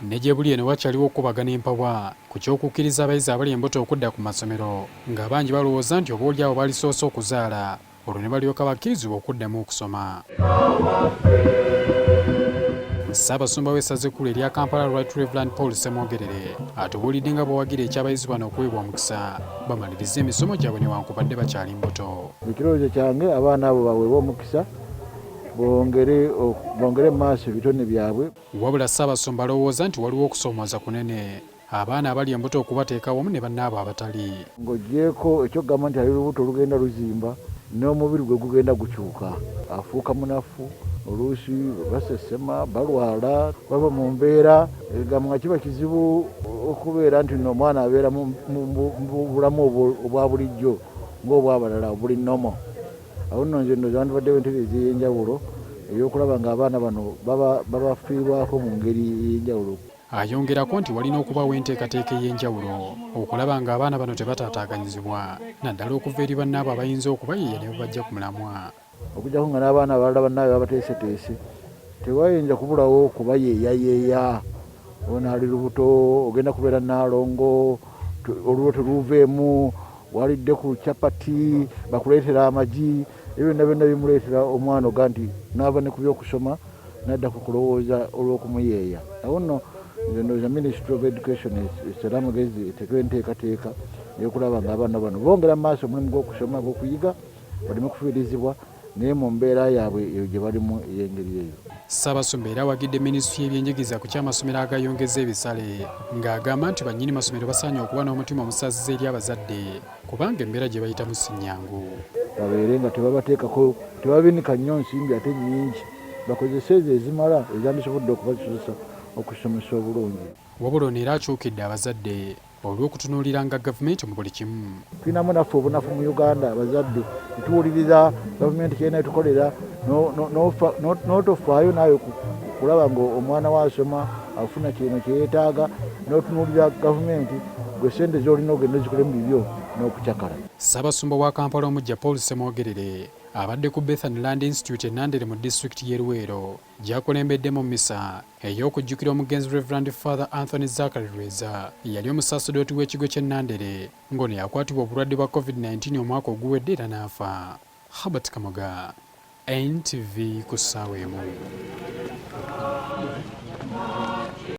ne gyebuli eno wakyaliwo okubagana empawa ku ky'okukkiriza abayizi abali embuto okudda ku masomero ng'abangi balowooza nti oboolyawo balisoose okuzaala olwo ne balyoka bakkirizibwa okuddamu okusoma. Ssaabasumba w'essaza ekkulu erya Kampala Rt Ssemogerere atubuulidde nga bw'awagira eky'abayizi bano okuwebwa omukisa bamalirize emisomo gyabwe newankubadde bakyali mbuto. Ekirowoozo kyange abaana abo baweebwa omukisa bongere mu maaso ebitone byabwe. Wabula Ssaabasumba alowooza nti waliwo okusoomooza kunene abaana abali embuto okubateeka wamu ne bannaabo abatali. Ng'oggyeko ekyokugamba nti ali lubuto olugenda luzimba n'omubiri gwe gugenda gukyuka, afuuka munafu, oluusi basesema, balwala, baba mu mbeera nga kiba kizibu okubeera nti omwana abeera mu bulamu obwa bulijjo ng'obwabalala obuli nomo. Awo nno nze ndowooza bandibaddewo entereeza ey'enjawulo ey'okulaba ng'abaana bano babafiibwako mu ngeri ey'enjawulo. Ayongerako nti walina okubawo enteekateeka ey'enjawulo okulaba ng'abaana bano tebatataaganyizibwa naddala okuva eri bannaabo abayinza okubayiiya ne babajja ku mulamwa. Okujjako nga n'abaana abalala bannaabwe babateeseteese tewayinza kubulawo kubayeeyayeeya. Ono ali lubuto ogenda kubeera naalongo olubuto teruuveemu walidde ku capati bakuleetera amagi ebyo byonna bimuleetera omwana oga nti n'ava ne ku by'okusoma n'adda ku kulowooza olw'okumuyeeya. Awo nno nze ndowooza Ministry of Education essala amagezi eteekera enteekateeka ey'okulaba ng'abaana bano bongera mu maaso omulimu gw'okusoma gw'okuyiga baleme kufiirizibwa naye mu mbeera yaabwe eyo gye balimu ey'engeri eyo. Ssaabasumba era awagidde Minisitule y'ebyenjigiriza ku ky'amasomero agayongeza ebisale ng'agamba nti bannyini masomero basaanye okuba n'omutima omusaasizi eri abazadde kubanga embeera gye bayitamu si nnyangu. Babeere nga tebabateekako, tebabinika nnyo nsimbi ate nnyingi, bakozese ezo ezimala ezandisobodde okubasosa okusomesa obulungi. Wabula ono era akyukidde abazadde olw'okutunuulira nga gavumenti mu buli kimu. Tulinamu naffe obunafu mu Uganda abazadde tuwuliriza gavumenti kyena etukolera n'otofaayo nayo kulaba ng'omwana wasoma afuna kino kyeyeetaaga n'otunuulira gavumenti gwe ssente z'olina ogenda ozikolemu bibyo n'okucakala. Ssaabasumba wa Kampala omujja Ssemogerere abadde ku Bethany Land Institute Nandere mu disitulikiti y'e Luweero gy'akulembeddemu mmisa ey'okujjukira Omugenzi Rev Father Zachary Rweza yali omusaasedooti w'ekigo ky'e Nandere ng'ono yakwatibwa obulwadde bwa COVID-19 omwaka oguwedde era n'afa. Habert Kamoga, NTV ku ssaawa emu.